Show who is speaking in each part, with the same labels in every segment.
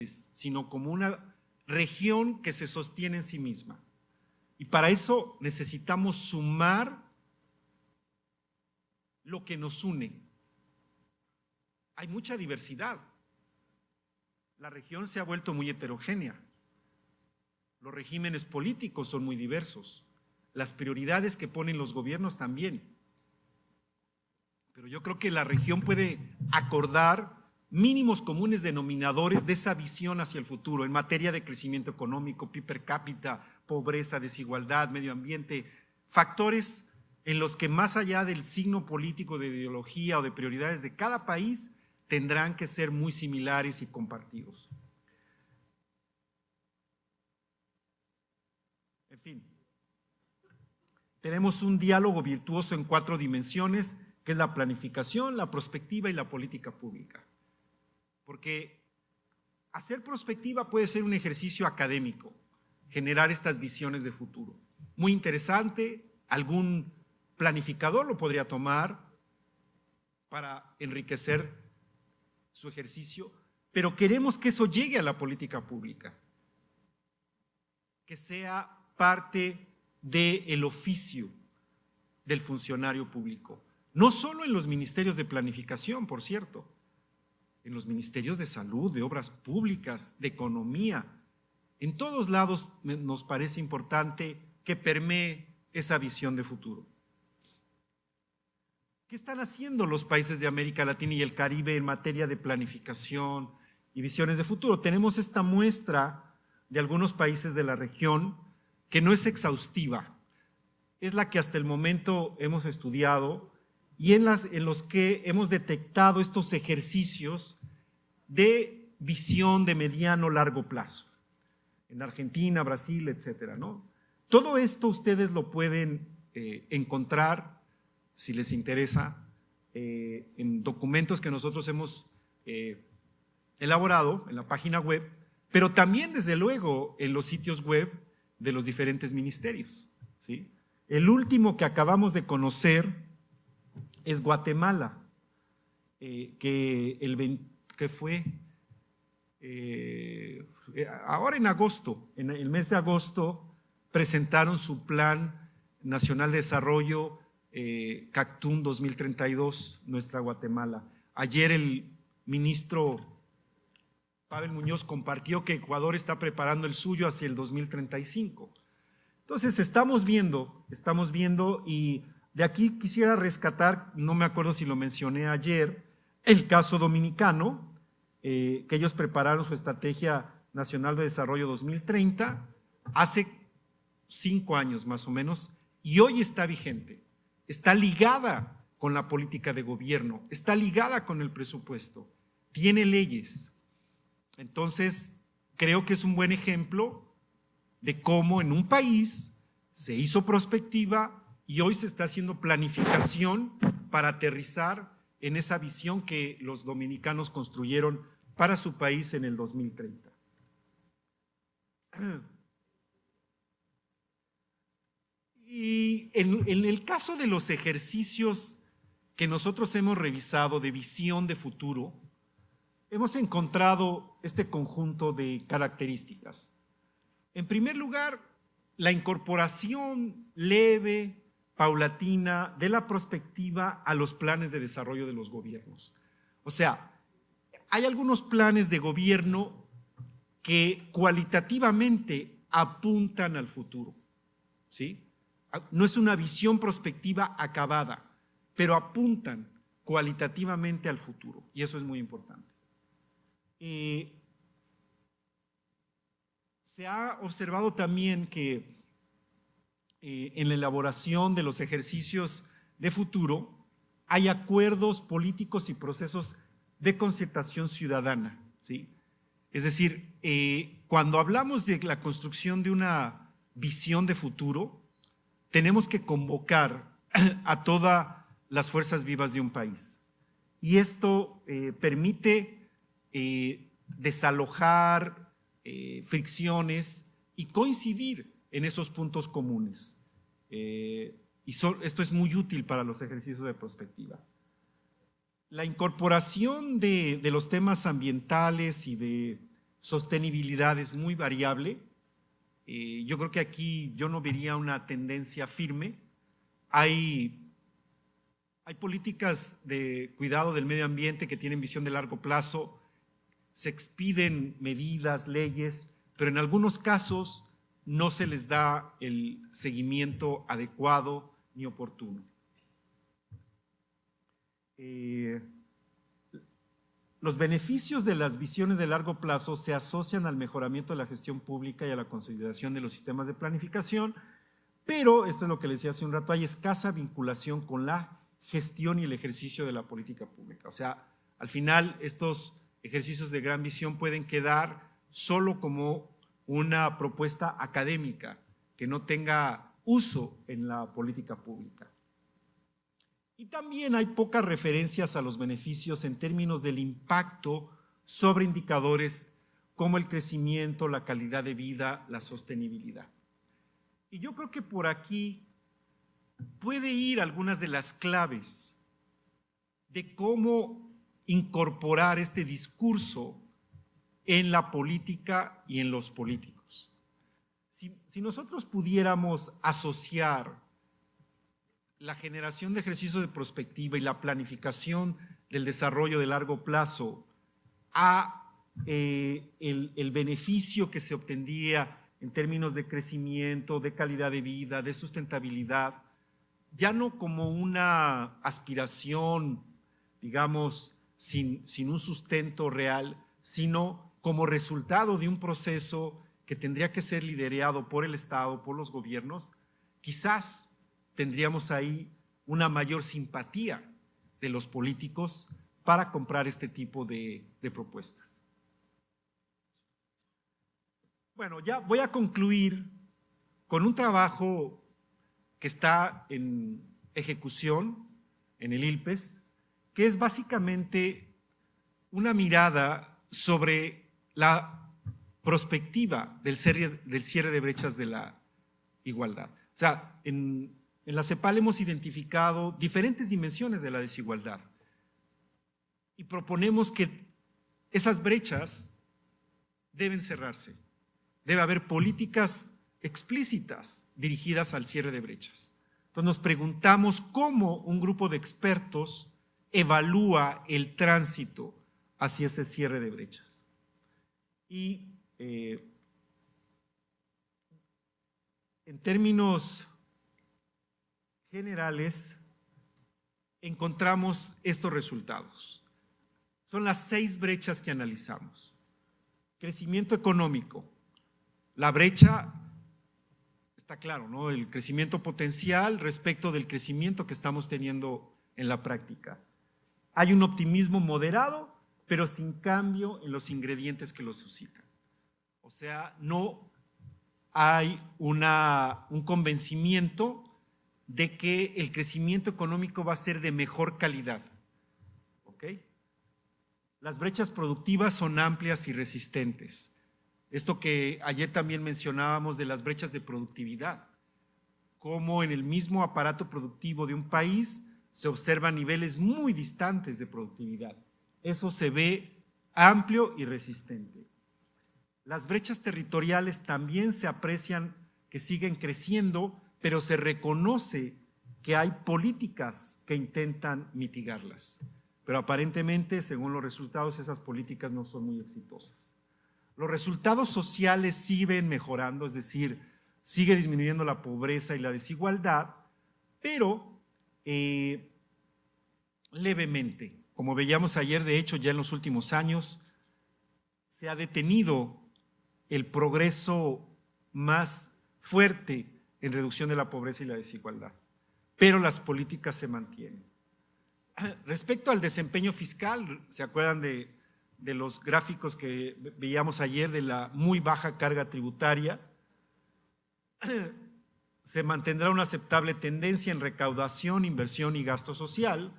Speaker 1: sino como una región que se sostiene en sí misma. Y para eso necesitamos sumar lo que nos une. Hay mucha diversidad. La región se ha vuelto muy heterogénea. Los regímenes políticos son muy diversos. Las prioridades que ponen los gobiernos también. Pero yo creo que la región puede acordar mínimos comunes denominadores de esa visión hacia el futuro en materia de crecimiento económico, PIB per cápita, pobreza, desigualdad, medio ambiente, factores en los que más allá del signo político de ideología o de prioridades de cada país tendrán que ser muy similares y compartidos. En fin, tenemos un diálogo virtuoso en 4 dimensiones, que es la planificación, la prospectiva y la política pública. Porque hacer prospectiva puede ser un ejercicio académico, generar estas visiones de futuro. Muy interesante, algún planificador lo podría tomar para enriquecer su ejercicio, pero queremos que eso llegue a la política pública, que sea parte del oficio del funcionario público. No solo en los ministerios de planificación, por cierto, en los ministerios de salud, de obras públicas, de economía. En todos lados nos parece importante que permee esa visión de futuro. ¿Qué están haciendo los países de América Latina y el Caribe en materia de planificación y visiones de futuro? Tenemos esta muestra de algunos países de la región que no es exhaustiva, es la que hasta el momento hemos estudiado y en los que hemos detectado estos ejercicios de visión de mediano largo plazo, en Argentina, Brasil, etcétera, ¿no? Todo esto ustedes lo pueden encontrar, si les interesa, en documentos que nosotros hemos elaborado en la página web, pero también, desde luego, en los sitios web de los diferentes ministerios, ¿sí? El último que acabamos de conocer es Guatemala, que fue ahora en agosto, en el mes de agosto, presentaron su Plan Nacional de Desarrollo CACTUM 2032, nuestra Guatemala. Ayer el ministro Pavel Muñoz compartió que Ecuador está preparando el suyo hacia el 2035. Entonces estamos viendo y de aquí quisiera rescatar, no me acuerdo si lo mencioné ayer, el caso dominicano, que ellos prepararon su Estrategia Nacional de Desarrollo 2030 hace 5 años más o menos, y hoy está vigente, está ligada con la política de gobierno, está ligada con el presupuesto, tiene leyes. Entonces, creo que es un buen ejemplo de cómo en un país se hizo prospectiva y hoy se está haciendo planificación para aterrizar en esa visión que los dominicanos construyeron para su país en el 2030. Y en el caso de los ejercicios que nosotros hemos revisado de visión de futuro, hemos encontrado este conjunto de características. En primer lugar, la incorporación leve, paulatina de la prospectiva a los planes de desarrollo de los gobiernos. O sea, hay algunos planes de gobierno que cualitativamente apuntan al futuro, ¿sí? No es una visión prospectiva acabada, pero apuntan cualitativamente al futuro, y eso es muy importante. Se ha observado también que en la elaboración de los ejercicios de futuro hay acuerdos políticos y procesos de concertación ciudadana, ¿sí? Es decir, cuando hablamos de la construcción de una visión de futuro, tenemos que convocar a todas las fuerzas vivas de un país. Y esto permite desalojar fricciones y coincidir en esos puntos comunes. Esto es muy útil para los ejercicios de prospectiva. La incorporación de los temas ambientales y de sostenibilidad es muy variable. Yo creo que aquí yo no vería una tendencia firme. Hay políticas de cuidado del medio ambiente que tienen visión de largo plazo, se expiden medidas, leyes, pero en algunos casos no se les da el seguimiento adecuado ni oportuno. Los beneficios de las visiones de largo plazo se asocian al mejoramiento de la gestión pública y a la consolidación de los sistemas de planificación, pero, esto es lo que les decía hace un rato, hay escasa vinculación con la gestión y el ejercicio de la política pública. O sea, al final estos ejercicios de gran visión pueden quedar solo como una propuesta académica que no tenga uso en la política pública. Y también hay pocas referencias a los beneficios en términos del impacto sobre indicadores como el crecimiento, la calidad de vida, la sostenibilidad. Y yo creo que por aquí puede ir algunas de las claves de cómo incorporar este discurso en la política y en los políticos. Si nosotros pudiéramos asociar la generación de ejercicios de prospectiva y la planificación del desarrollo de largo plazo a el beneficio que se obtendría en términos de crecimiento, de calidad de vida, de sustentabilidad, ya no como una aspiración, digamos, sin un sustento real, sino como resultado de un proceso que tendría que ser liderado por el Estado, por los gobiernos, quizás tendríamos ahí una mayor simpatía de los políticos para comprar este tipo de propuestas. Bueno, ya voy a concluir con un trabajo que está en ejecución en el ILPES, que es básicamente una mirada sobre la prospectiva del cierre de brechas de la igualdad. O sea, en la CEPAL hemos identificado diferentes dimensiones de la desigualdad y proponemos que esas brechas deben cerrarse. Debe haber políticas explícitas dirigidas al cierre de brechas. Entonces nos preguntamos cómo un grupo de expertos evalúa el tránsito hacia ese cierre de brechas. Y en términos generales, encontramos estos resultados. Son las 6 brechas que analizamos. Crecimiento económico. La brecha, está claro, ¿no? El crecimiento potencial respecto del crecimiento que estamos teniendo en la práctica. Hay un optimismo moderado, pero sin cambio en los ingredientes que lo suscitan. O sea, no hay un convencimiento de que el crecimiento económico va a ser de mejor calidad. ¿Ok? Las brechas productivas son amplias y resistentes. Esto que ayer también mencionábamos de las brechas de productividad, cómo en el mismo aparato productivo de un país se observan niveles muy distantes de productividad. Eso se ve amplio y resistente. Las brechas territoriales también se aprecian que siguen creciendo, pero se reconoce que hay políticas que intentan mitigarlas. Pero aparentemente, según los resultados, esas políticas no son muy exitosas. Los resultados sociales siguen mejorando, es decir, sigue disminuyendo la pobreza y la desigualdad, pero levemente. Como veíamos ayer, de hecho, ya en los últimos años se ha detenido el progreso más fuerte en reducción de la pobreza y la desigualdad, pero las políticas se mantienen. Respecto al desempeño fiscal, ¿se acuerdan de los gráficos que veíamos ayer de la muy baja carga tributaria? Se mantendrá una aceptable tendencia en recaudación, inversión y gasto social,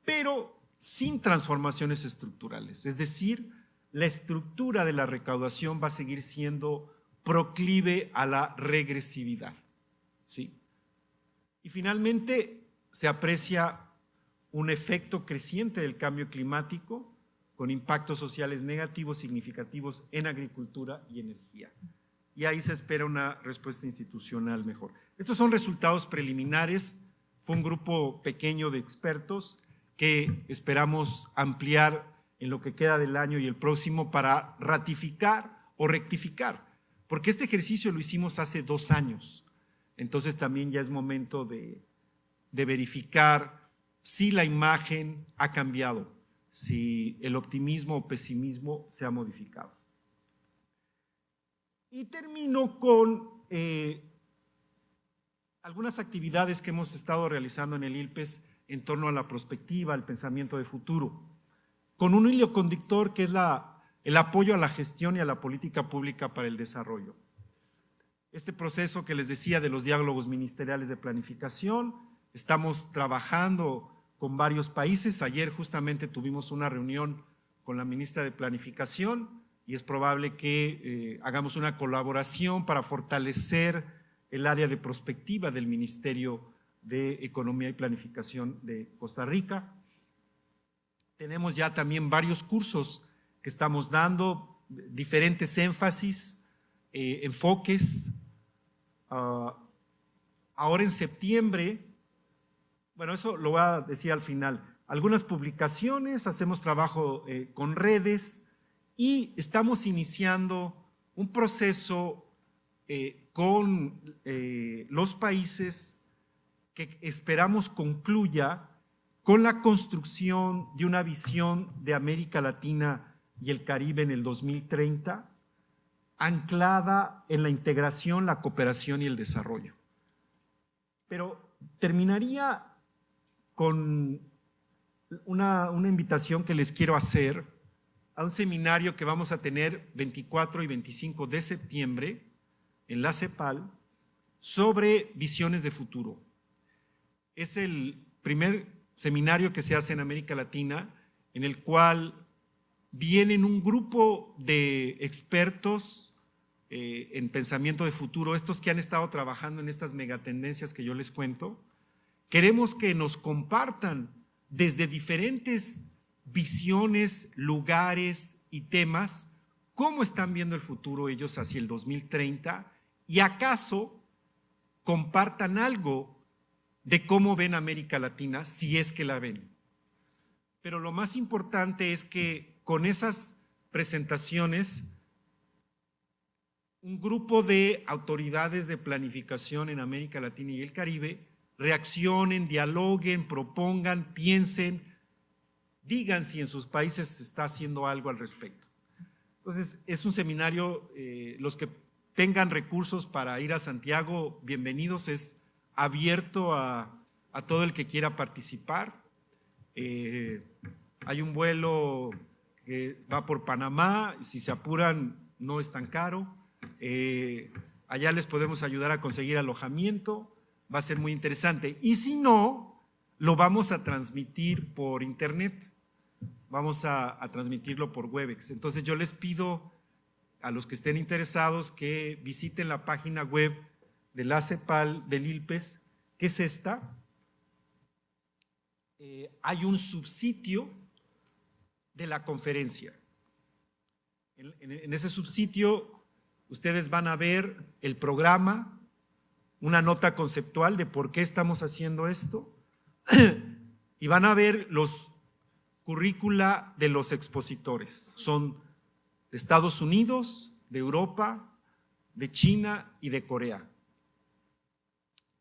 Speaker 1: pero sin transformaciones estructurales. Es decir, la estructura de la recaudación va a seguir siendo proclive a la regresividad. ¿Sí? Y finalmente se aprecia un efecto creciente del cambio climático, con impactos sociales negativos significativos en agricultura y energía. Y ahí se espera una respuesta institucional mejor. Estos son resultados preliminares. Fue un grupo pequeño de expertos que esperamos ampliar en lo que queda del año y el próximo para ratificar o rectificar, porque este ejercicio lo hicimos hace 2 años. Entonces también ya es momento de verificar si la imagen ha cambiado, si el optimismo o pesimismo se ha modificado. Y termino con algunas actividades que hemos estado realizando en el ILPES en torno a la prospectiva, al pensamiento de futuro, con un hilo conductor que es el apoyo a la gestión y a la política pública para el desarrollo. Este proceso que les decía de los diálogos ministeriales de planificación, estamos trabajando con varios países. Ayer justamente tuvimos una reunión con la ministra de Planificación y es probable que hagamos una colaboración para fortalecer el área de prospectiva del Ministerio de Economía y Planificación de Costa Rica. Tenemos ya también varios cursos que estamos dando, diferentes énfasis, enfoques. Ahora en septiembre, bueno, eso lo voy a decir al final, algunas publicaciones, hacemos trabajo con redes y estamos iniciando un proceso con los países que esperamos concluya con la construcción de una visión de América Latina y el Caribe en el 2030, anclada en la integración, la cooperación y el desarrollo. Pero terminaría con una invitación que les quiero hacer a un seminario que vamos a tener 24 y 25 de septiembre en la CEPAL sobre visiones de futuro. Es el primer seminario que se hace en América Latina, en el cual vienen un grupo de expertos en pensamiento de futuro, estos que han estado trabajando en estas megatendencias que yo les cuento. Queremos que nos compartan desde diferentes visiones, lugares y temas, cómo están viendo el futuro ellos hacia el 2030 y acaso compartan algo de cómo ven América Latina, si es que la ven. Pero lo más importante es que con esas presentaciones, un grupo de autoridades de planificación en América Latina y el Caribe reaccionen, dialoguen, propongan, piensen, digan si en sus países se está haciendo algo al respecto. Entonces, es un seminario, los que tengan recursos para ir a Santiago, bienvenidos, es abierto a todo el que quiera participar. Hay un vuelo que va por Panamá, si se apuran no es tan caro. Allá les podemos ayudar a conseguir alojamiento, va a ser muy interesante. Y si no, lo vamos a transmitir por internet, vamos a transmitirlo por Webex. Entonces yo les pido a los que estén interesados que visiten la página web de la CEPAL del ILPES, que es esta. Hay un subsitio de la conferencia. En ese subsitio ustedes van a ver el programa, una nota conceptual de por qué estamos haciendo esto y van a ver los currícula de los expositores. Son de Estados Unidos, de Europa, de China y de Corea.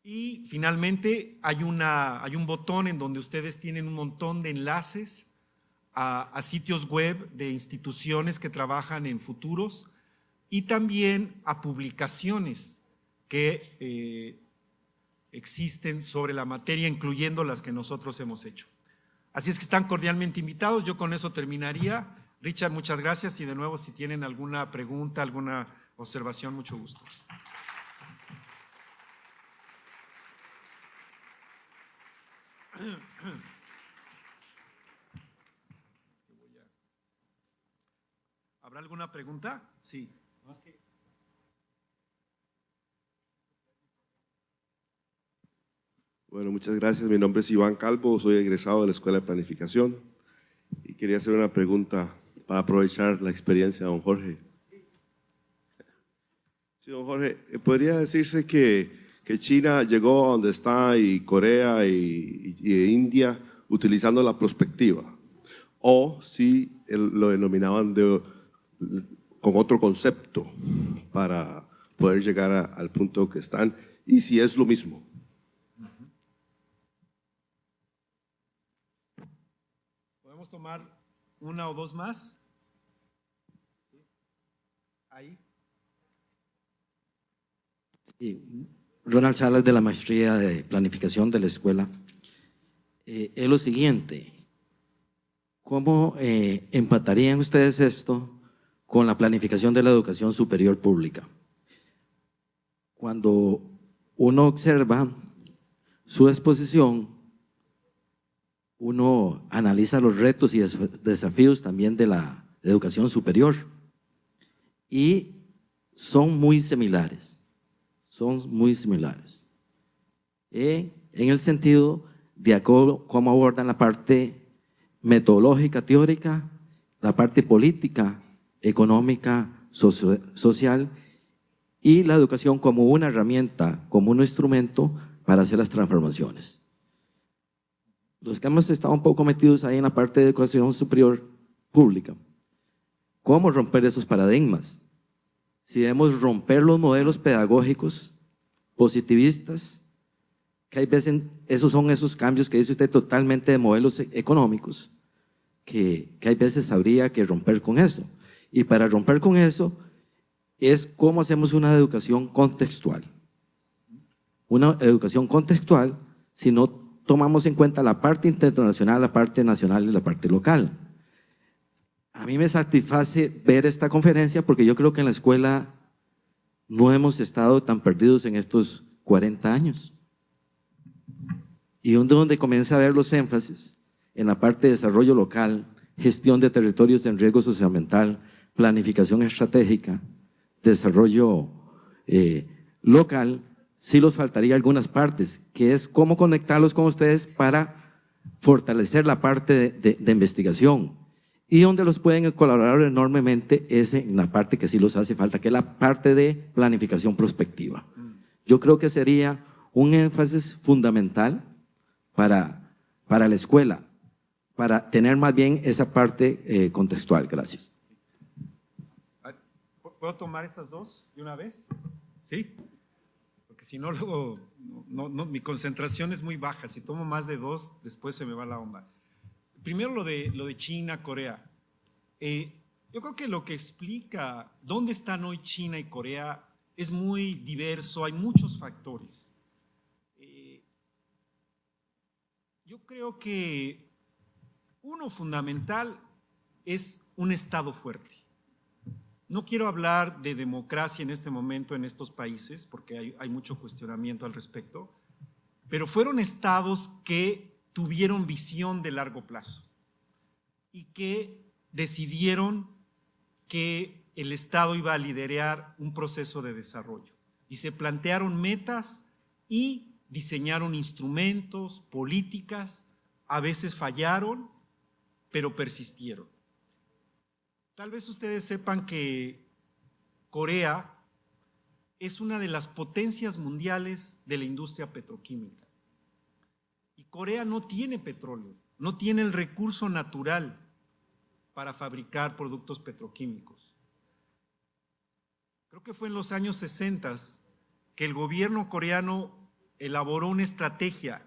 Speaker 1: Y finalmente hay un botón en donde ustedes tienen un montón de enlaces a sitios web de instituciones que trabajan en futuros y también a publicaciones que existen sobre la materia, incluyendo las que nosotros hemos hecho. Así es que están cordialmente invitados. Yo con eso terminaría. Richard, muchas gracias y de nuevo si tienen alguna pregunta, alguna observación, mucho gusto. ¿Habrá alguna pregunta? Sí.
Speaker 2: Bueno, muchas gracias. Mi nombre es Iván Calvo, soy egresado de la Escuela de Planificación y quería hacer una pregunta para aprovechar la experiencia de don Jorge. Sí, don Jorge, ¿podría decirse que China llegó a donde está y Corea y India utilizando la prospectiva? ¿O si lo denominaban con otro concepto para poder llegar al punto que están? Y si es lo mismo.
Speaker 1: ¿Podemos tomar una o dos más? Ahí.
Speaker 3: Sí, Ronald Salas, de la Maestría de Planificación de la Escuela. Es lo siguiente, ¿cómo empatarían ustedes esto con la planificación de la educación superior pública? Cuando uno observa su exposición, uno analiza los retos y desafíos también de la educación superior y son muy similares. En el sentido de cómo abordan la parte metodológica, teórica, la parte política, económica, social y la educación como una herramienta, como un instrumento para hacer las transformaciones. Los que hemos estado un poco metidos ahí en la parte de educación superior pública, ¿cómo romper esos paradigmas? Si debemos romper los modelos pedagógicos positivistas, que hay veces esos cambios que dice usted totalmente de modelos económicos, que hay veces habría que romper con eso. Y para romper con eso es cómo hacemos una educación contextual. Una educación contextual si no tomamos en cuenta la parte internacional, la parte nacional y la parte local. A mí me satisface ver esta conferencia porque yo creo que en la escuela no hemos estado tan perdidos en estos 40 años. Y donde comienza a ver los énfasis en la parte de desarrollo local, gestión de territorios en riesgo socioambiental, planificación estratégica, desarrollo local, sí los faltaría algunas partes, que es cómo conectarlos con ustedes para fortalecer la parte de investigación. Y donde los pueden colaborar enormemente es en la parte que sí los hace falta, que es la parte de planificación prospectiva. Yo creo que sería un énfasis fundamental para la escuela, para tener más bien esa parte contextual. Gracias.
Speaker 1: ¿Puedo tomar estas dos de una vez? ¿Sí? Porque si no, luego mi concentración es muy baja. Si tomo más de dos, después se me va la onda. Primero lo de China, Corea. Yo creo que lo que explica dónde están hoy China y Corea es muy diverso, hay muchos factores. Yo creo que uno fundamental es un Estado fuerte. No quiero hablar de democracia en este momento en estos países, porque hay mucho cuestionamiento al respecto, pero fueron estados que tuvieron visión de largo plazo y que decidieron que el Estado iba a liderar un proceso de desarrollo y se plantearon metas y diseñaron instrumentos, políticas, a veces fallaron, pero persistieron. Tal vez ustedes sepan que Corea es una de las potencias mundiales de la industria petroquímica. Y Corea no tiene petróleo, no tiene el recurso natural para fabricar productos petroquímicos. Creo que fue en los años 60 que el gobierno coreano elaboró una estrategia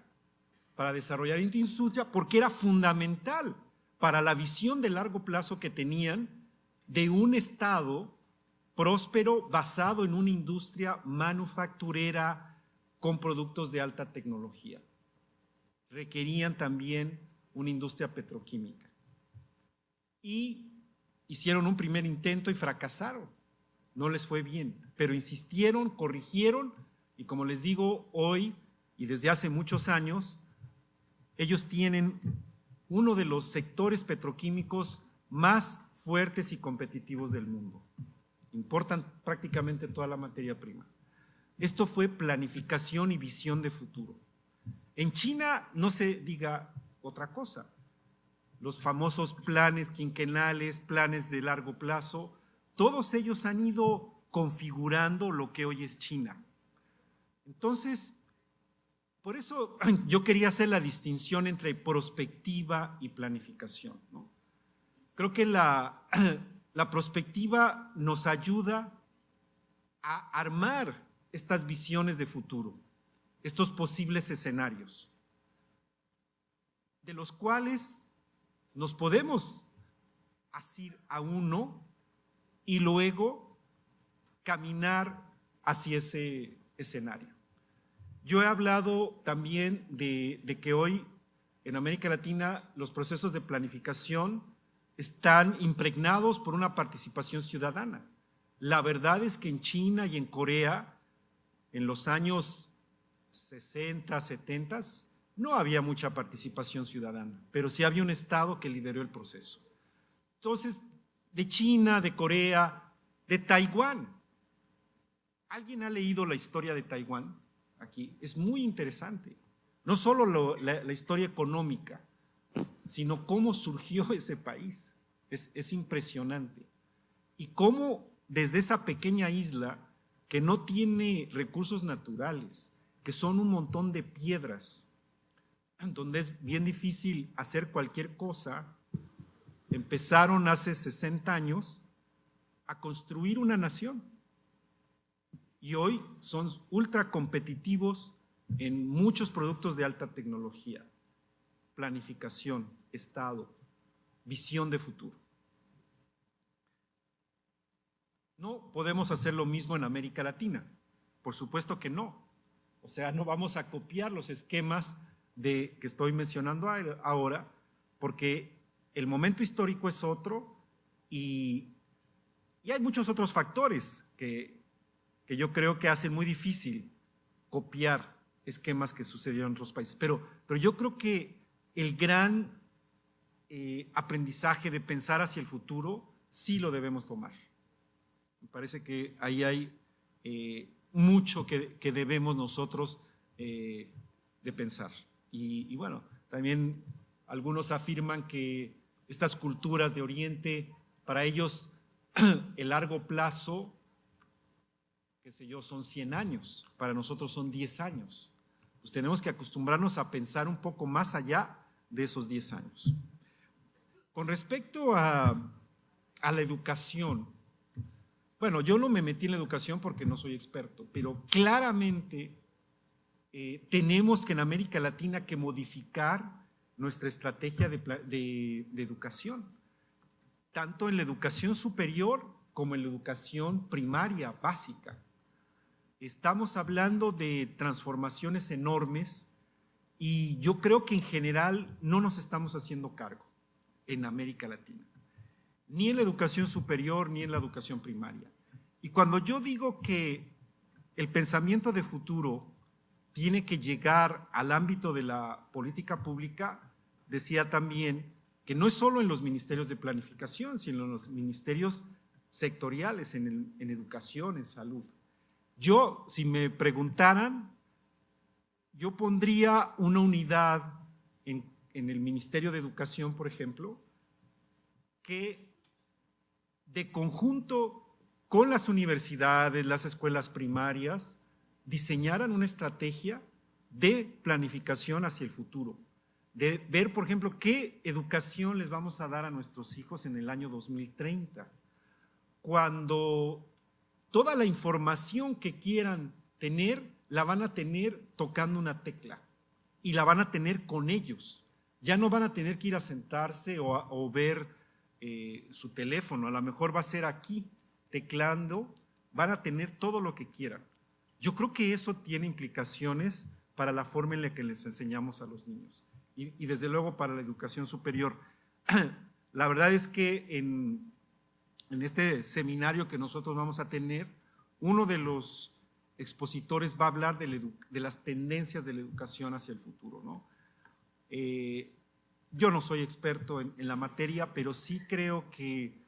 Speaker 1: para desarrollar esta industria porque era fundamental para la visión de largo plazo que tenían de un Estado próspero basado en una industria manufacturera con productos de alta tecnología. Requerían también una industria petroquímica. Y hicieron un primer intento y fracasaron. No les fue bien, pero insistieron, corrigieron y como les digo hoy y desde hace muchos años, ellos tienen uno de los sectores petroquímicos más fuertes y competitivos del mundo. Importan prácticamente toda la materia prima. Esto fue planificación y visión de futuro. En China no se diga otra cosa. los famosos planes quinquenales, planes de largo plazo, todos ellos han ido configurando lo que hoy es China. Entonces, por eso yo quería hacer la distinción entre prospectiva y planificación, ¿no? Creo que la prospectiva nos ayuda a armar estas visiones de futuro, estos posibles escenarios, de los cuales nos podemos asir a uno y luego caminar hacia ese escenario. Yo he hablado también de que hoy en América Latina los procesos de planificación están impregnados por una participación ciudadana. La verdad es que en China y en Corea, en los años 60, 70, no había mucha participación ciudadana, pero sí había un Estado que lideró el proceso. Entonces, de China, de Corea, de Taiwán. ¿Alguien ha leído la historia de Taiwán? Aquí es muy interesante. No solo la historia económica, sino cómo surgió ese país. Es impresionante. Y cómo desde esa pequeña isla que no tiene recursos naturales, que son un montón de piedras, donde es bien difícil hacer cualquier cosa, empezaron hace 60 años a construir una nación. Y hoy son ultra competitivos en muchos productos de alta tecnología, planificación, Estado, visión de futuro. No podemos hacer lo mismo en América Latina, por supuesto que no. O sea, no vamos a copiar los esquemas que estoy mencionando ahora, porque el momento histórico es otro y hay muchos otros factores que yo creo que hacen muy difícil copiar esquemas que sucedieron en otros países. Pero yo creo que el gran aprendizaje de pensar hacia el futuro sí lo debemos tomar. Me parece que ahí hay mucho que debemos nosotros de pensar. Y bueno, también algunos afirman que estas culturas de Oriente, para ellos el largo plazo, qué sé yo, son 100 años, para nosotros son 10 años. Pues tenemos que acostumbrarnos a pensar un poco más allá de esos 10 años. Con respecto a la educación, bueno, yo no me metí en la educación porque no soy experto, pero claramente tenemos que en América Latina que modificar nuestra estrategia de educación, tanto en la educación superior como en la educación primaria básica. Estamos hablando de transformaciones enormes y yo creo que en general no nos estamos haciendo cargo en América Latina, ni en la educación superior ni en la educación primaria. Y cuando yo digo que el pensamiento de futuro tiene que llegar al ámbito de la política pública, decía también que no es solo en los ministerios de planificación, sino en los ministerios sectoriales, en educación, en salud. Yo, si me preguntaran, yo pondría una unidad en el Ministerio de Educación, por ejemplo, que de conjunto con las universidades, las escuelas primarias, diseñaran una estrategia de planificación hacia el futuro, de ver, por ejemplo, qué educación les vamos a dar a nuestros hijos en el año 2030, cuando toda la información que quieran tener, la van a tener tocando una tecla y la van a tener con ellos. Ya no van a tener que ir a sentarse o ver su teléfono, a lo mejor va a ser aquí, teclando, van a tener todo lo que quieran. Yo creo que eso tiene implicaciones para la forma en la que les enseñamos a los niños y desde luego para la educación superior. La verdad es que en este seminario que nosotros vamos a tener, uno de los expositores va a hablar de las tendencias de la educación hacia el futuro, ¿no? Yo no soy experto en la materia, pero sí creo que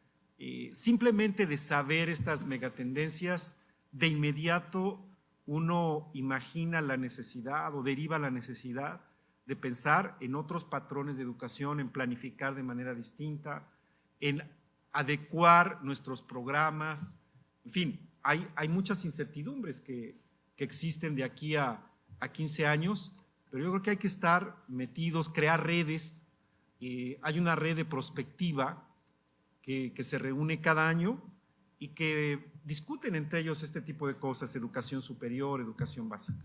Speaker 1: simplemente de saber estas megatendencias, de inmediato uno imagina la necesidad o deriva la necesidad de pensar en otros patrones de educación, en planificar de manera distinta, en adecuar nuestros programas. En fin, hay muchas incertidumbres que existen de aquí a 15 años, pero yo creo que hay que estar metidos, crear redes. Hay una red de prospectiva que se reúne cada año y que discuten entre ellos este tipo de cosas, educación superior, educación básica.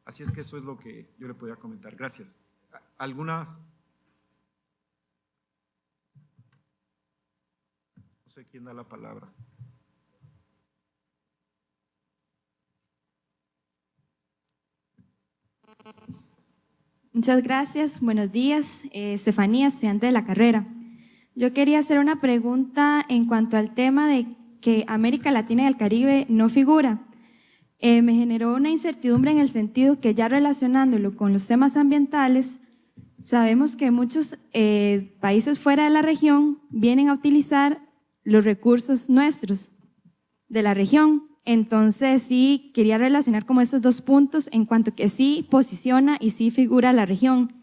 Speaker 1: Así es que eso es lo que yo le podría comentar. Gracias. ¿Algunas? No sé quién da la palabra.
Speaker 4: Muchas gracias. Buenos días. Estefanía, estudiante de la carrera. Yo quería hacer una pregunta en cuanto al tema de que América Latina y el Caribe no figura. Me generó una incertidumbre en el sentido que ya relacionándolo con los temas ambientales, sabemos que muchos países fuera de la región vienen a utilizar los recursos nuestros de la región. Entonces sí quería relacionar como esos dos puntos en cuanto que sí posiciona y sí figura la región.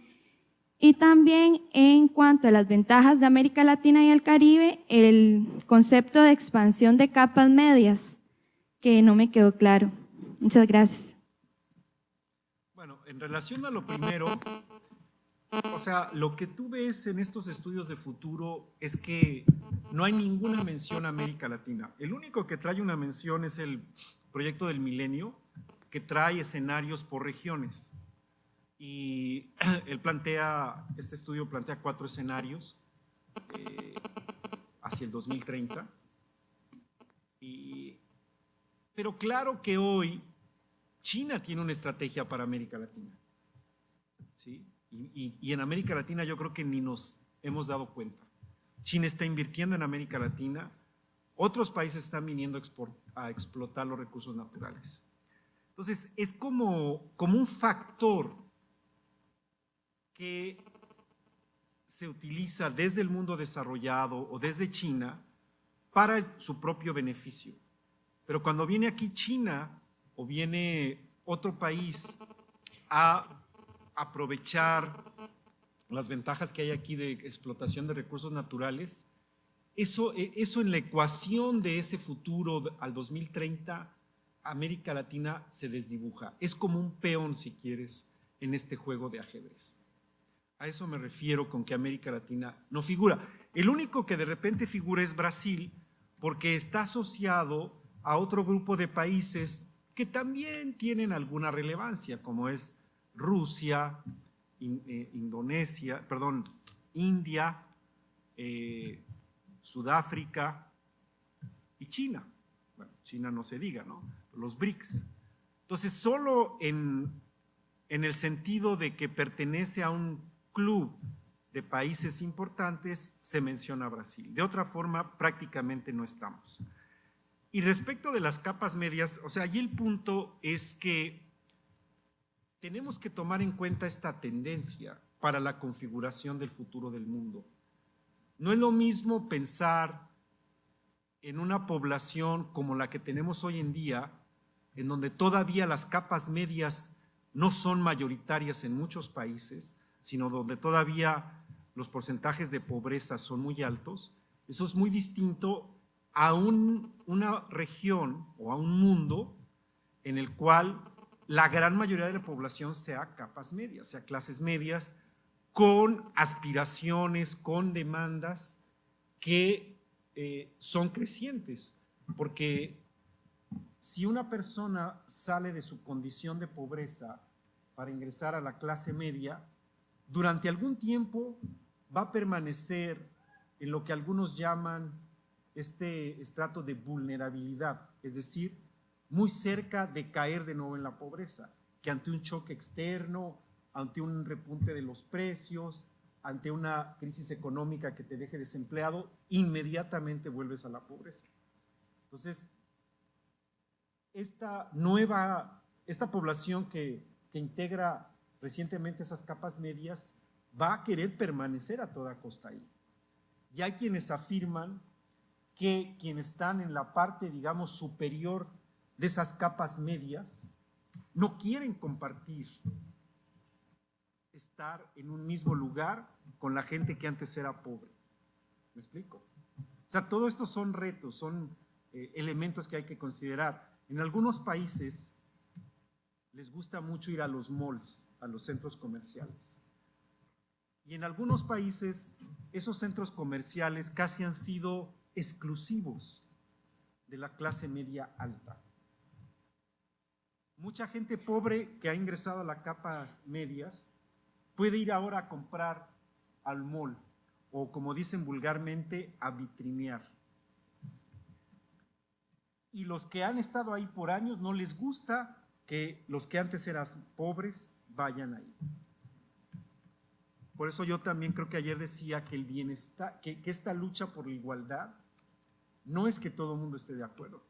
Speaker 4: Y también en cuanto a las ventajas de América Latina y el Caribe, el concepto de expansión de capas medias, que no me quedó claro. Muchas gracias.
Speaker 1: Bueno, en relación a lo primero, o sea, lo que tú ves en estos estudios de futuro es que no hay ninguna mención a América Latina. El único que trae una mención es el proyecto del milenio, que trae escenarios por regiones. Y este estudio plantea 4 escenarios hacia el 2030. Pero claro que hoy China tiene una estrategia para América Latina, ¿sí? Y en América Latina yo creo que ni nos hemos dado cuenta. China está invirtiendo en América Latina, otros países están viniendo a explotar los recursos naturales. Entonces, es como un factor que se utiliza desde el mundo desarrollado o desde China para su propio beneficio. Pero cuando viene aquí China o viene otro país a aprovechar las ventajas que hay aquí de explotación de recursos naturales, eso en la ecuación de ese futuro al 2030, América Latina se desdibuja. Es como un peón, si quieres, en este juego de ajedrez. A eso me refiero con que América Latina no figura. El único que de repente figura es Brasil, porque está asociado a otro grupo de países que también tienen alguna relevancia, como es Rusia, India, Sudáfrica y China. Bueno, China no se diga, ¿no? Los BRICS. Entonces, solo en el sentido de que pertenece a un club de países importantes se menciona Brasil. De otra forma, prácticamente no estamos. Y respecto de las capas medias, o sea, allí el punto es que tenemos que tomar en cuenta esta tendencia para la configuración del futuro del mundo. No es lo mismo pensar en una población como la que tenemos hoy en día, en donde todavía las capas medias no son mayoritarias en muchos países, sino donde todavía los porcentajes de pobreza son muy altos. Eso es muy distinto a una región o a un mundo en el cual la gran mayoría de la población sea capas medias, sea clases medias, con aspiraciones, con demandas que son crecientes, porque si una persona sale de su condición de pobreza para ingresar a la clase media, durante algún tiempo va a permanecer en lo que algunos llaman este estrato de vulnerabilidad, es decir, muy cerca de caer de nuevo en la pobreza, que ante un choque externo, ante un repunte de los precios, ante una crisis económica que te deje desempleado, inmediatamente vuelves a la pobreza. Entonces, esta población que integra recientemente esas capas medias va a querer permanecer a toda costa ahí. Y hay quienes afirman que quienes están en la parte, digamos, superior de esas capas medias no quieren compartir estar en un mismo lugar con la gente que antes era pobre. ¿Me explico? O sea, todo esto son retos, son elementos que hay que considerar. En algunos países les gusta mucho ir a los malls, a los centros comerciales. Y en algunos países esos centros comerciales casi han sido exclusivos de la clase media alta. Mucha gente pobre que ha ingresado a las capas medias puede ir ahora a comprar al mall o, como dicen vulgarmente, a vitrinear. Y los que han estado ahí por años no les gusta que los que antes eran pobres vayan ahí. Por eso yo también creo que ayer decía que el bienestar, que esta lucha por la igualdad no es que todo el mundo esté de acuerdo.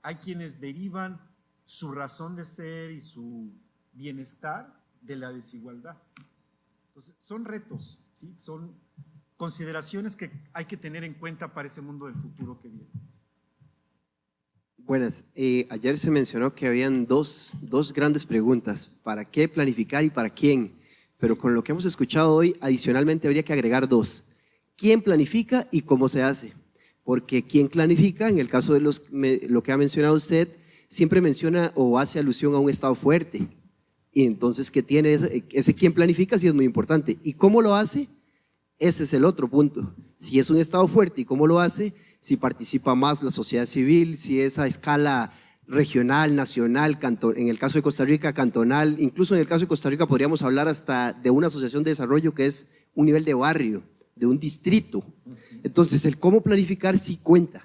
Speaker 1: Hay quienes derivan su razón de ser y su bienestar de la desigualdad. Entonces, son retos, ¿sí? Son consideraciones que hay que tener en cuenta para ese mundo del futuro que viene.
Speaker 5: Buenas. Ayer se mencionó que habían dos grandes preguntas: ¿para qué planificar y para quién? Pero con lo que hemos escuchado hoy, adicionalmente habría que agregar dos: ¿quién planifica y cómo se hace? Porque quien planifica, en el caso de lo que ha mencionado usted, siempre menciona o hace alusión a un Estado fuerte. Y entonces, ¿qué tiene ese quien planifica? Sí es muy importante. ¿Y cómo lo hace? Ese es el otro punto. Si es un Estado fuerte, ¿y cómo lo hace? Si participa más la sociedad civil, si es a escala regional, nacional, en el caso de Costa Rica, cantonal, incluso en el caso de Costa Rica podríamos hablar hasta de una asociación de desarrollo que es un nivel de barrio, de un distrito. Entonces, el cómo planificar sí cuenta.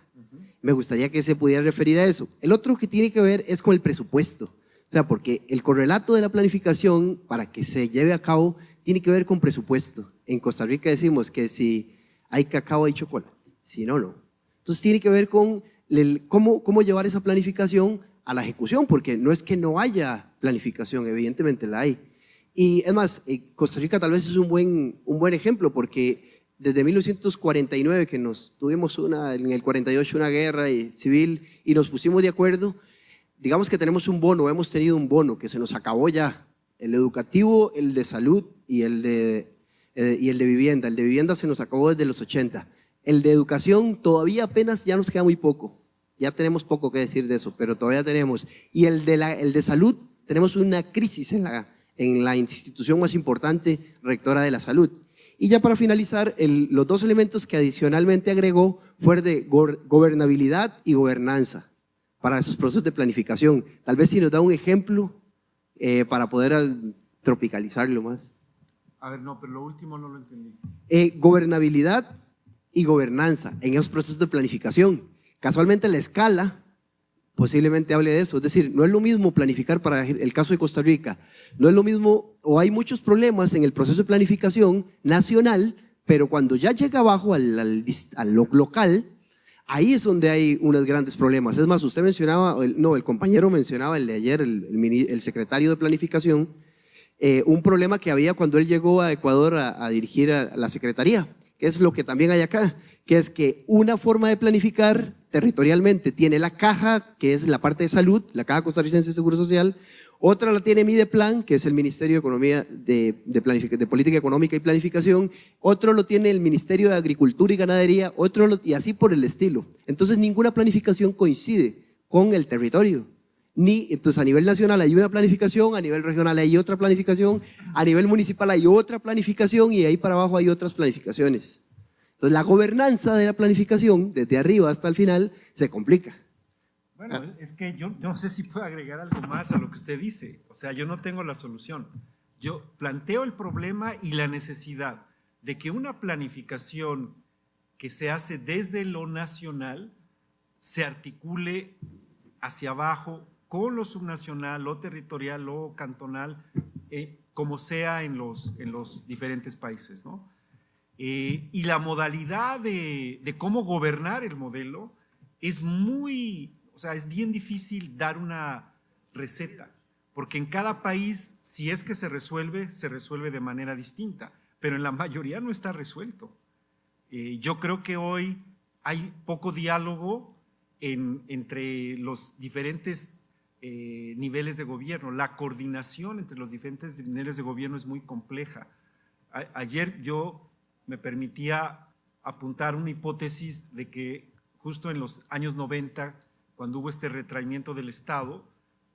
Speaker 5: Me gustaría que se pudiera referir a eso. El otro que tiene que ver es con el presupuesto. O sea, porque el correlato de la planificación, para que se lleve a cabo, tiene que ver con presupuesto. En Costa Rica decimos que si hay cacao hay chocolate, si no, no. Entonces tiene que ver con cómo llevar esa planificación a la ejecución, porque no es que no haya planificación, evidentemente la hay. Y es más, Costa Rica tal vez es un buen ejemplo, porque desde 1949 que tuvimos en el 48 una guerra civil y nos pusimos de acuerdo, digamos que tenemos un bono, hemos tenido un bono que se nos acabó ya, el educativo, el de salud y el de vivienda. El de vivienda se nos acabó desde los 80. El de educación todavía apenas ya nos queda muy poco. Ya tenemos poco que decir de eso, pero todavía tenemos. Y el de salud, tenemos una crisis en la institución más importante, rectora de la salud. Y ya para finalizar, los dos elementos que adicionalmente agregó fueron de gobernabilidad y gobernanza para esos procesos de planificación. Tal vez si nos da un ejemplo para poder tropicalizarlo más.
Speaker 1: A ver, no, pero lo último no lo entendí.
Speaker 5: Gobernabilidad y gobernanza en esos procesos de planificación. Casualmente la escala posiblemente hable de eso. Es decir, no es lo mismo planificar para el caso de Costa Rica, no es lo mismo, o hay muchos problemas en el proceso de planificación nacional, pero cuando ya llega abajo al local, ahí es donde hay unos grandes problemas. Es más, usted mencionaba, el compañero mencionaba el de ayer, el secretario de planificación, un problema que había cuando él llegó a Ecuador a dirigir a la secretaría, que es lo que también hay acá, que es que una forma de planificar territorialmente tiene la caja, que es la parte de salud, la Caja Costarricense de Seguro Social, otra la tiene Mideplan, que es el Ministerio de Economía, de Política Económica y Planificación, otro lo tiene el Ministerio de Agricultura y Ganadería, y así por el estilo. Entonces ninguna planificación coincide con el territorio. Entonces a nivel nacional hay una planificación, a nivel regional hay otra planificación, a nivel municipal hay otra planificación y ahí para abajo hay otras planificaciones. Entonces la gobernanza de la planificación, desde arriba hasta el final, se complica.
Speaker 1: Bueno, es que yo no sé si puedo agregar algo más a lo que usted dice. O sea, yo no tengo la solución. Yo planteo el problema y la necesidad de que una planificación que se hace desde lo nacional se articule hacia abajo con lo subnacional, lo territorial, lo cantonal, como sea en los diferentes países, ¿no? Y la modalidad de cómo gobernar el modelo es es bien difícil dar una receta, porque en cada país, si es que se resuelve de manera distinta, pero en la mayoría no está resuelto. Yo creo que hoy hay poco diálogo entre los diferentes niveles de gobierno. La coordinación entre los diferentes niveles de gobierno es muy compleja. Ayer yo me permitía apuntar una hipótesis de que justo en los años 90, cuando hubo este retraimiento del Estado,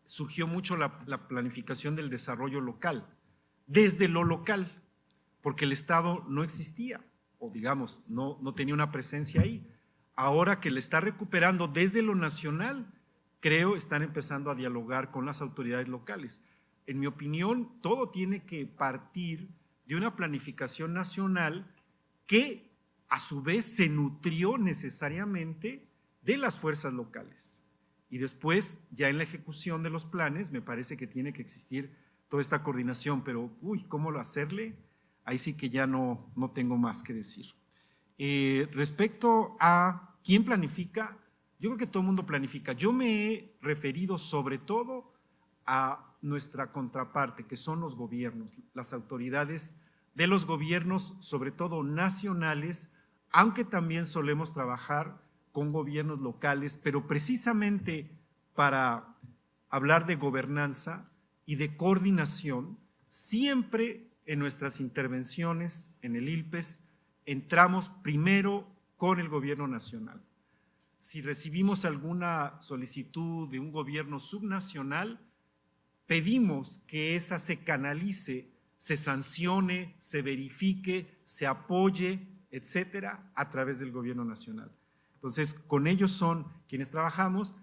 Speaker 1: surgió mucho la planificación del desarrollo local, desde lo local, porque el Estado no existía, o digamos, no tenía una presencia ahí. Ahora que le está recuperando desde lo nacional, creo están empezando a dialogar con las autoridades locales. En mi opinión, todo tiene que partir de una planificación nacional que a su vez se nutrió necesariamente de las fuerzas locales. Y después, ya en la ejecución de los planes, me parece que tiene que existir toda esta coordinación, pero ¿cómo hacerle? Ahí sí que ya no tengo más que decir. Respecto a quién planifica, yo creo que todo el mundo planifica. Yo me he referido sobre todo a nuestra contraparte, que son los gobiernos, las autoridades de los gobiernos, sobre todo nacionales, aunque también solemos trabajar con gobiernos locales, pero precisamente para hablar de gobernanza y de coordinación, siempre en nuestras intervenciones en el ILPES entramos primero con el gobierno nacional. Si recibimos alguna solicitud de un gobierno subnacional, pedimos que esa se canalice, se sancione, se verifique, se apoye, etcétera, a través del gobierno nacional. Entonces, con ellos son quienes trabajamos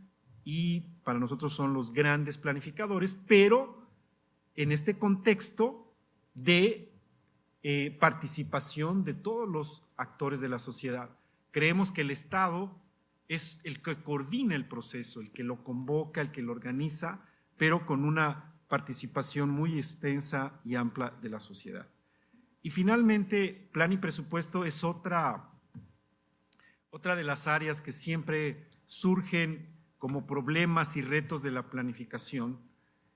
Speaker 1: y para nosotros son los grandes planificadores, pero en este contexto de participación de todos los actores de la sociedad. Creemos que el Estado es el que coordina el proceso, el que lo convoca, el que lo organiza, pero con una participación muy extensa y amplia de la sociedad. Y finalmente, plan y presupuesto es otra de las áreas que siempre surgen como problemas y retos de la planificación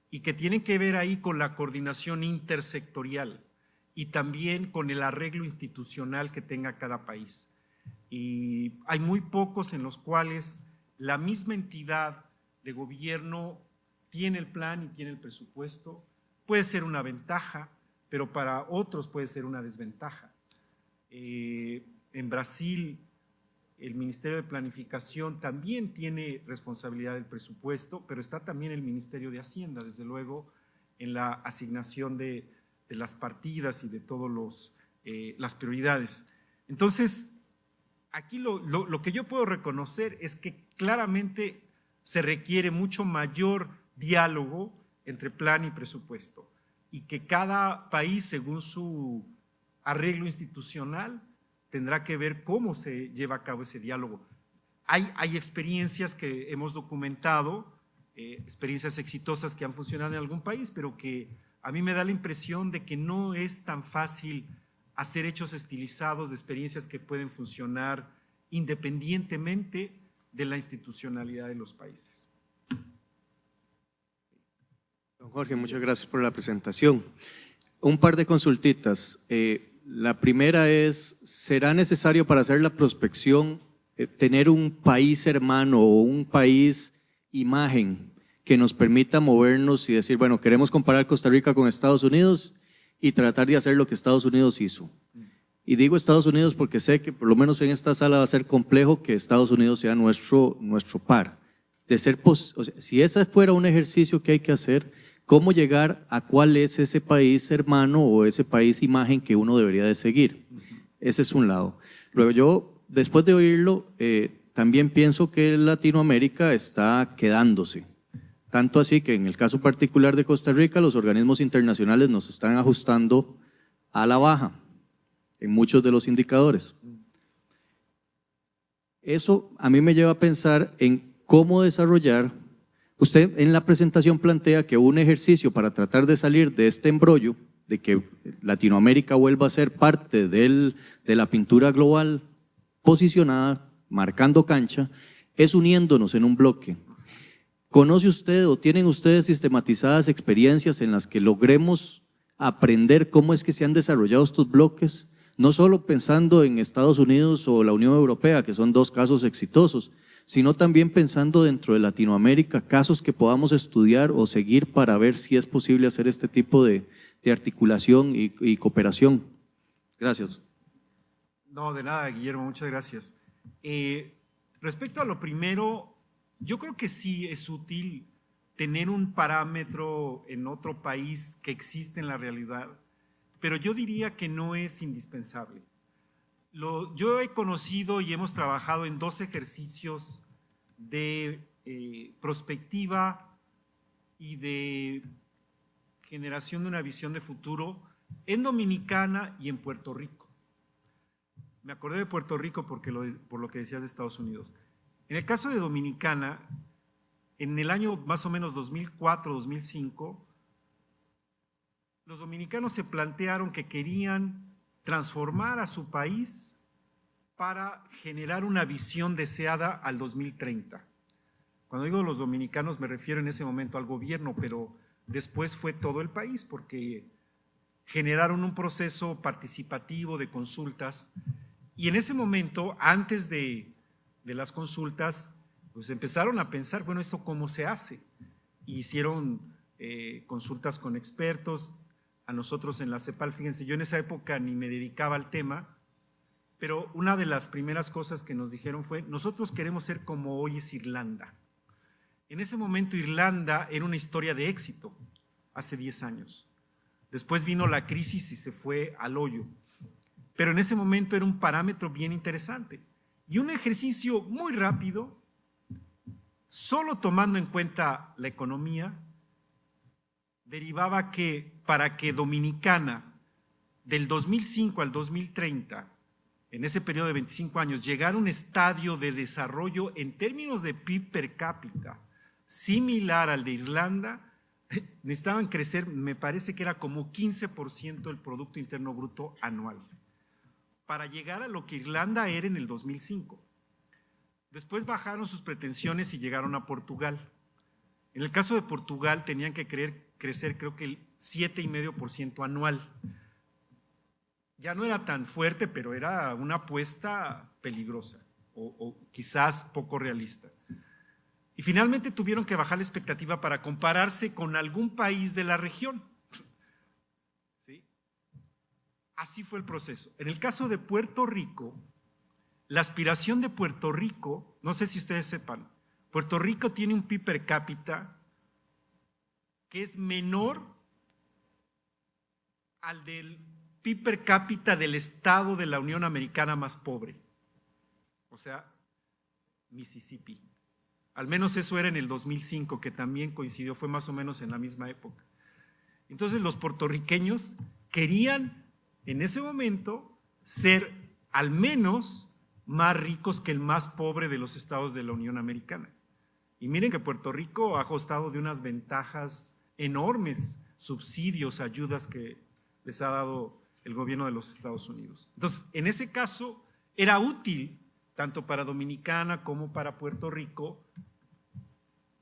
Speaker 1: y que tienen que ver ahí con la coordinación intersectorial y también con el arreglo institucional que tenga cada país. Y hay muy pocos en los cuales la misma entidad de gobierno tiene el plan y tiene el presupuesto. Puede ser una ventaja, pero para otros puede ser una desventaja. En Brasil, el Ministerio de Planificación también tiene responsabilidad del presupuesto, pero está también el Ministerio de Hacienda, desde luego, en la asignación de las partidas y de todas las prioridades. Entonces, aquí lo que yo puedo reconocer es que claramente se requiere mucho mayor diálogo entre plan y presupuesto y que cada país, según su arreglo institucional, tendrá que ver cómo se lleva a cabo ese diálogo. Hay experiencias que hemos documentado, experiencias exitosas que han funcionado en algún país, pero que a mí me da la impresión de que no es tan fácil hacer hechos estilizados de experiencias que pueden funcionar independientemente de la institucionalidad de los países.
Speaker 6: Don Jorge, muchas gracias por la presentación. Un par de consultitas. La primera es, ¿será necesario para hacer la prospección tener un país hermano o un país imagen que nos permita movernos y decir, bueno, queremos comparar Costa Rica con Estados Unidos y tratar de hacer lo que Estados Unidos hizo? Y digo Estados Unidos porque sé que por lo menos en esta sala va a ser complejo que Estados Unidos sea nuestro par. De ser o sea, si ese fuera un ejercicio que hay que hacer, ¿cómo llegar a cuál es ese país hermano o ese país imagen que uno debería de seguir? Ese es un lado. Luego yo, después de oírlo, también pienso que Latinoamérica está quedándose. Tanto así que en el caso particular de Costa Rica, los organismos internacionales nos están ajustando a la baja en muchos de los indicadores. Eso a mí me lleva a pensar en cómo desarrollar. Usted en la presentación plantea que un ejercicio para tratar de salir de este embrollo, de que Latinoamérica vuelva a ser parte de la pintura global posicionada, marcando cancha, es uniéndonos en un bloque. ¿Conoce usted o tienen ustedes sistematizadas experiencias en las que logremos aprender cómo es que se han desarrollado estos bloques? No solo pensando en Estados Unidos o la Unión Europea, que son dos casos exitosos, sino también pensando dentro de Latinoamérica, casos que podamos estudiar o seguir para ver si es posible hacer este tipo de articulación y cooperación. Gracias.
Speaker 1: No, de nada, Guillermo, muchas gracias. Respecto a lo primero, yo creo que sí es útil tener un parámetro en otro país que existe en la realidad, pero yo diría que no es indispensable. Yo he conocido y hemos trabajado en 2 ejercicios de prospectiva y de generación de una visión de futuro en Dominicana y en Puerto Rico. Me acordé de Puerto Rico por lo que decías de Estados Unidos. En el caso de Dominicana, en el año más o menos 2004-2005, los dominicanos se plantearon que querían transformar a su país para generar una visión deseada al 2030. Cuando digo los dominicanos me refiero en ese momento al gobierno, pero después fue todo el país porque generaron un proceso participativo de consultas y en ese momento, antes de las consultas, pues empezaron a pensar, bueno, ¿esto cómo se hace? Hicieron consultas con expertos. A nosotros en la CEPAL, fíjense, yo en esa época ni me dedicaba al tema, pero una de las primeras cosas que nos dijeron fue, nosotros queremos ser como hoy es Irlanda. En ese momento Irlanda era una historia de éxito, hace 10 años. Después vino la crisis y se fue al hoyo, pero en ese momento era un parámetro bien interesante. Y un ejercicio muy rápido, solo tomando en cuenta la economía, derivaba que para que Dominicana del 2005 al 2030, en ese periodo de 25 años, llegara a un estadio de desarrollo en términos de PIB per cápita similar al de Irlanda, necesitaban crecer, me parece que era como 15% del Producto Interno Bruto anual, para llegar a lo que Irlanda era en el 2005. Después bajaron sus pretensiones y llegaron a Portugal. En el caso de Portugal tenían que crecer creo que el 7,5% anual. Ya no era tan fuerte, pero era una apuesta peligrosa o quizás poco realista. Y finalmente tuvieron que bajar la expectativa para compararse con algún país de la región. ¿Sí? Así fue el proceso. En el caso de Puerto Rico, la aspiración de Puerto Rico, no sé si ustedes sepan, Puerto Rico tiene un PIB per cápita que es menor al del PIB per cápita del estado de la Unión Americana más pobre, o sea, Mississippi. Al menos eso era en el 2005, que también coincidió, fue más o menos en la misma época. Entonces los puertorriqueños querían en ese momento ser al menos más ricos que el más pobre de los estados de la Unión Americana. Y miren que Puerto Rico ha gozado de unas ventajas enormes, subsidios, ayudas que les ha dado el gobierno de los Estados Unidos. Entonces, en ese caso, era útil, tanto para Dominicana como para Puerto Rico,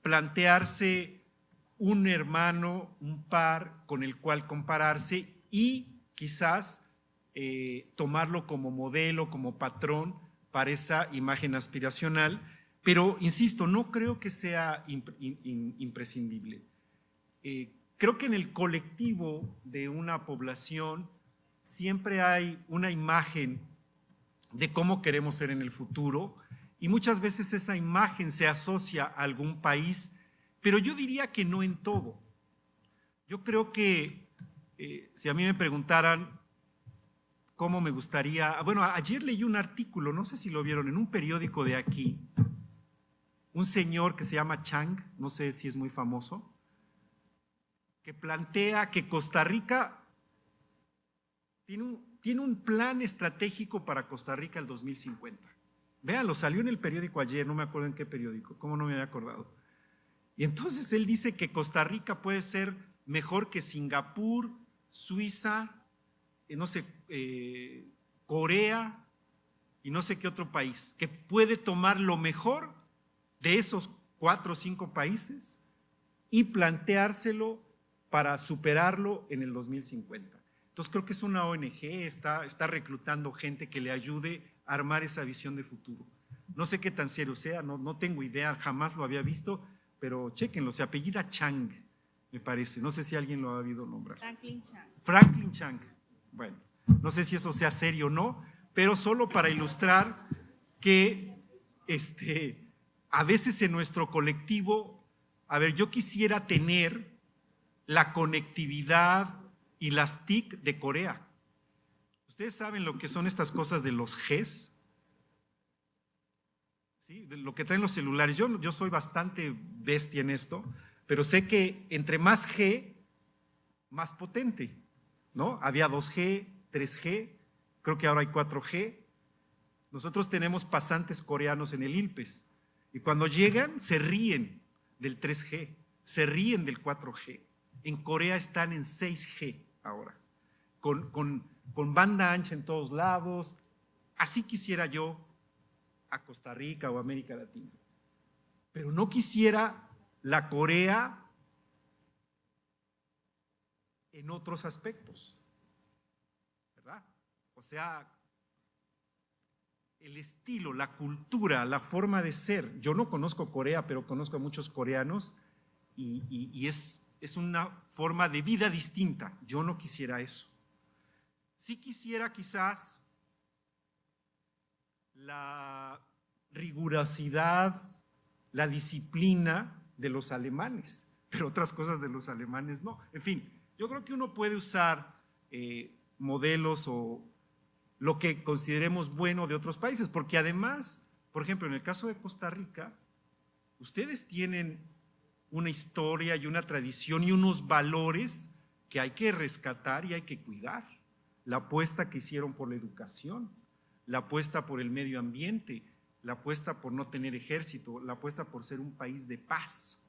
Speaker 1: plantearse un hermano, un par con el cual compararse y quizás tomarlo como modelo, como patrón para esa imagen aspiracional, pero insisto, no creo que sea imprescindible. Creo que en el colectivo de una población siempre hay una imagen de cómo queremos ser en el futuro y muchas veces esa imagen se asocia a algún país, pero yo diría que no en todo. Yo creo que si a mí me preguntaran cómo me gustaría… Bueno, ayer leí un artículo, no sé si lo vieron, en un periódico de aquí, un señor que se llama Chang, no sé si es muy famoso, que plantea que Costa Rica tiene un plan estratégico para Costa Rica el 2050. Véanlo, salió en el periódico ayer, no me acuerdo en qué periódico, cómo no me había acordado. Y entonces él dice que Costa Rica puede ser mejor que Singapur, Suiza, no sé, Corea y no sé qué otro país, que puede tomar lo mejor de esos 4 o 5 países y planteárselo para superarlo en el 2050. Entonces creo que es una ONG, está reclutando gente que le ayude a armar esa visión de futuro. No sé qué tan serio sea, no tengo idea, jamás lo había visto, pero chéquenlo, se apellida Chang, me parece. No sé si alguien lo ha habido nombrar.
Speaker 4: Franklin Chang.
Speaker 1: Franklin Chang. Bueno, no sé si eso sea serio o no, pero solo para ilustrar que a veces en nuestro colectivo, a ver, yo quisiera tener la conectividad y las TIC de Corea. ¿Ustedes saben lo que son estas cosas de los Gs? ¿Sí? De lo que traen los celulares. Yo soy bastante bestia en esto, pero sé que entre más G, más potente, ¿no? Había 2G, 3G, creo que ahora hay 4G. Nosotros tenemos pasantes coreanos en el ILPES y cuando llegan se ríen del 3G, se ríen del 4G. En Corea están en 6G ahora, con banda ancha en todos lados. Así quisiera yo a Costa Rica o América Latina. Pero no quisiera la Corea en otros aspectos, ¿verdad? O sea, el estilo, la cultura, la forma de ser. Yo no conozco Corea, pero conozco a muchos coreanos y es una forma de vida distinta. Yo no quisiera eso. Sí quisiera quizás la rigurosidad, la disciplina de los alemanes, pero otras cosas de los alemanes no. En fin, yo creo que uno puede usar modelos o lo que consideremos bueno de otros países, porque además, por ejemplo, en el caso de Costa Rica, ustedes tienen una historia y una tradición y unos valores que hay que rescatar y hay que cuidar. La apuesta que hicieron por la educación, la apuesta por el medio ambiente, la apuesta por no tener ejército, la apuesta por ser un país de paz.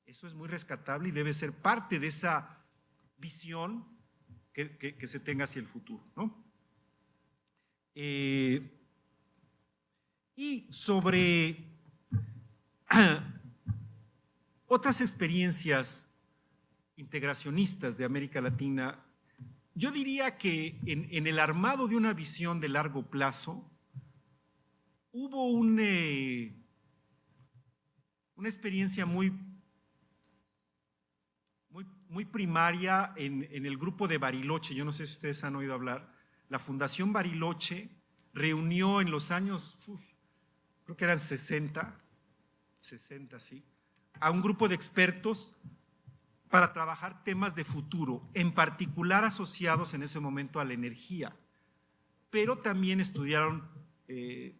Speaker 1: Eso es muy rescatable y debe ser parte de esa visión que se tenga hacia el futuro, ¿no? Y sobre otras experiencias integracionistas de América Latina, yo diría que en el armado de una visión de largo plazo hubo una experiencia muy primaria en el grupo de Bariloche. Yo no sé si ustedes han oído hablar. La Fundación Bariloche reunió en los años, creo que eran 60, sí, a un grupo de expertos para trabajar temas de futuro, en particular asociados en ese momento a la energía, pero también estudiaron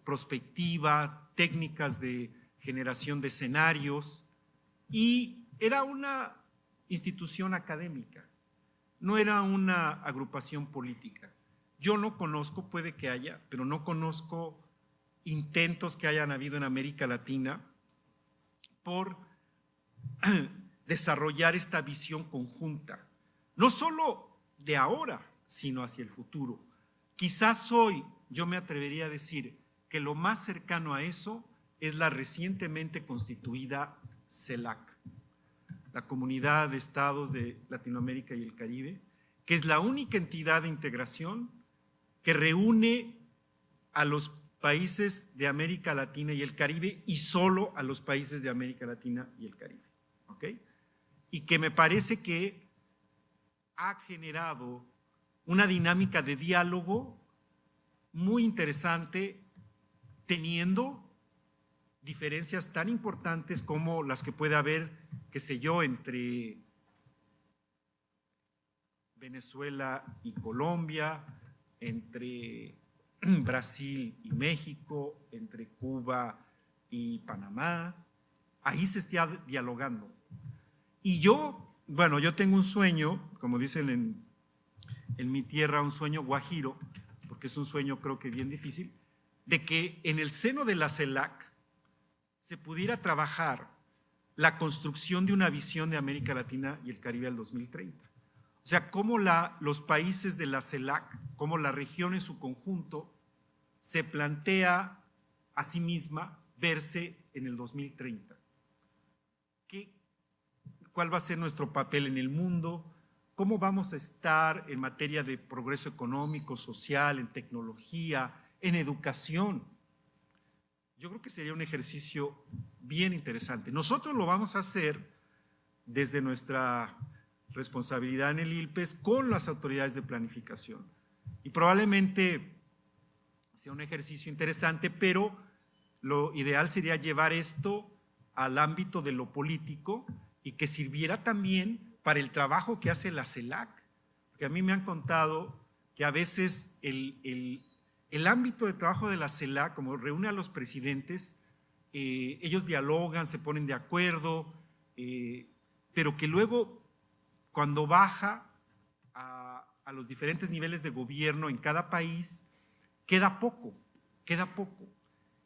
Speaker 1: prospectiva, técnicas de generación de escenarios, y era una institución académica, no era una agrupación política. Yo no conozco, puede que haya, pero no conozco intentos que hayan habido en América Latina por desarrollar esta visión conjunta, no solo de ahora, sino hacia el futuro. Quizás hoy yo me atrevería a decir que lo más cercano a eso es la recientemente constituida CELAC, la Comunidad de Estados de Latinoamérica y el Caribe, que es la única entidad de integración que reúne a los países de América Latina y el Caribe y solo a los países de América Latina y el Caribe, ¿ok? Y que me parece que ha generado una dinámica de diálogo muy interesante, teniendo diferencias tan importantes como las que puede haber, qué sé yo, entre Venezuela y Colombia, entre Brasil y México, entre Cuba y Panamá. Ahí se está dialogando. Y yo tengo un sueño, como dicen en mi tierra, un sueño guajiro, porque es un sueño creo que bien difícil, de que en el seno de la CELAC se pudiera trabajar la construcción de una visión de América Latina y el Caribe al 2030. O sea, cómo los países de la CELAC, cómo la región en su conjunto se plantea a sí misma verse en el 2030. ¿Cuál va a ser nuestro papel en el mundo? ¿Cómo vamos a estar en materia de progreso económico, social, en tecnología, en educación? yo creo que sería un ejercicio bien interesante. Nosotros lo vamos a hacer desde nuestra responsabilidad en el ILPES con las autoridades de planificación. Y probablemente sea un ejercicio interesante, pero lo ideal sería llevar esto al ámbito de lo político y que sirviera también para el trabajo que hace la CELAC. Porque a mí me han contado que a veces el ámbito de trabajo de la CELAC, como reúne a los presidentes, ellos dialogan, se ponen de acuerdo, pero que luego cuando baja a los diferentes niveles de gobierno en cada país, queda poco.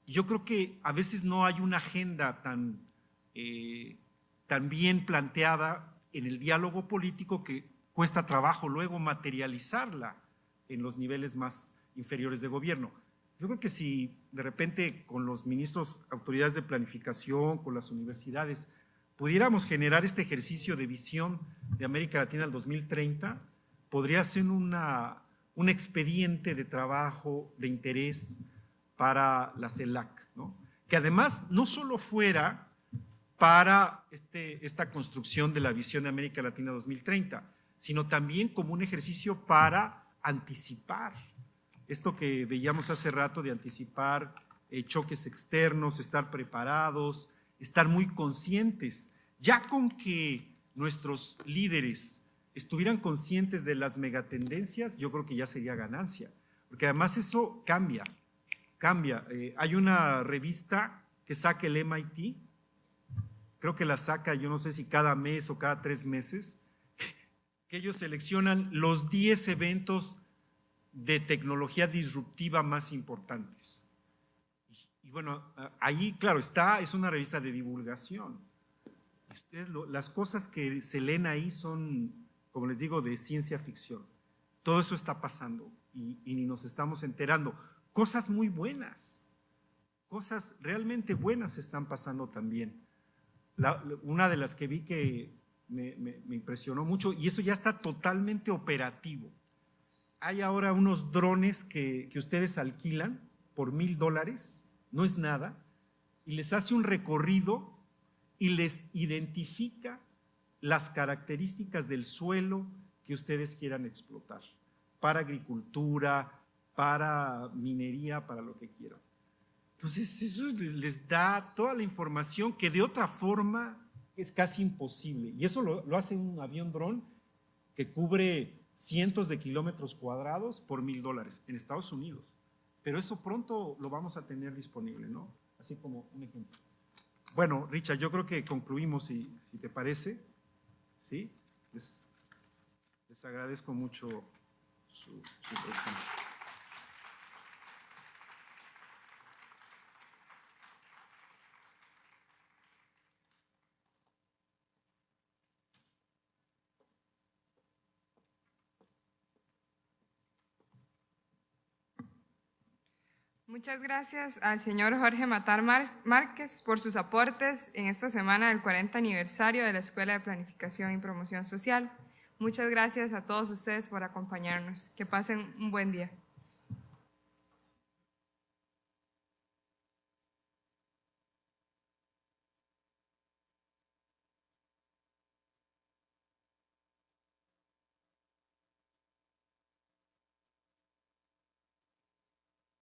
Speaker 1: Yo creo que a veces no hay una agenda tan bien planteada en el diálogo político que cuesta trabajo luego materializarla en los niveles más inferiores de gobierno. Yo creo que si de repente con los ministros, autoridades de planificación, con las universidades, pudiéramos generar este ejercicio de visión de América Latina al 2030, podría ser un expediente de trabajo, de interés para la CELAC, ¿no? Que además no solo fuera para esta construcción de la visión de América Latina 2030, sino también como un ejercicio para anticipar esto que veíamos hace rato de anticipar choques externos, estar preparados, estar muy conscientes. Ya con que nuestros líderes estuvieran conscientes de las megatendencias, yo creo que ya sería ganancia, porque además eso cambia. Hay una revista que saca el MIT, creo que la saca, yo no sé si cada mes o cada 3 meses, que ellos seleccionan los 10 eventos de tecnología disruptiva más importantes. Y bueno, ahí, claro, es una revista de divulgación. Las cosas que se leen ahí son, como les digo, de ciencia ficción. Todo eso está pasando y ni nos estamos enterando. Cosas muy buenas, cosas realmente buenas están pasando también. Una de las que vi que me impresionó mucho, y eso ya está totalmente operativo. Hay ahora unos drones que ustedes alquilan por $1,000, no es nada, y les hace un recorrido y les identifica las características del suelo que ustedes quieran explotar, para agricultura, para minería, para lo que quieran. Entonces eso les da toda la información que de otra forma es casi imposible. Y eso lo hace un avión dron que cubre cientos de kilómetros cuadrados por $1,000 en Estados Unidos. Pero eso pronto lo vamos a tener disponible, ¿no? Así como un ejemplo. Bueno, Richard, yo creo que concluimos, si te parece. ¿Sí? Les agradezco mucho su presencia.
Speaker 7: Muchas gracias al señor Jorge Matar Márquez por sus aportes en esta semana del 40 aniversario de la Escuela de Planificación y Promoción Social. Muchas gracias a todos ustedes por acompañarnos. Que pasen un buen día.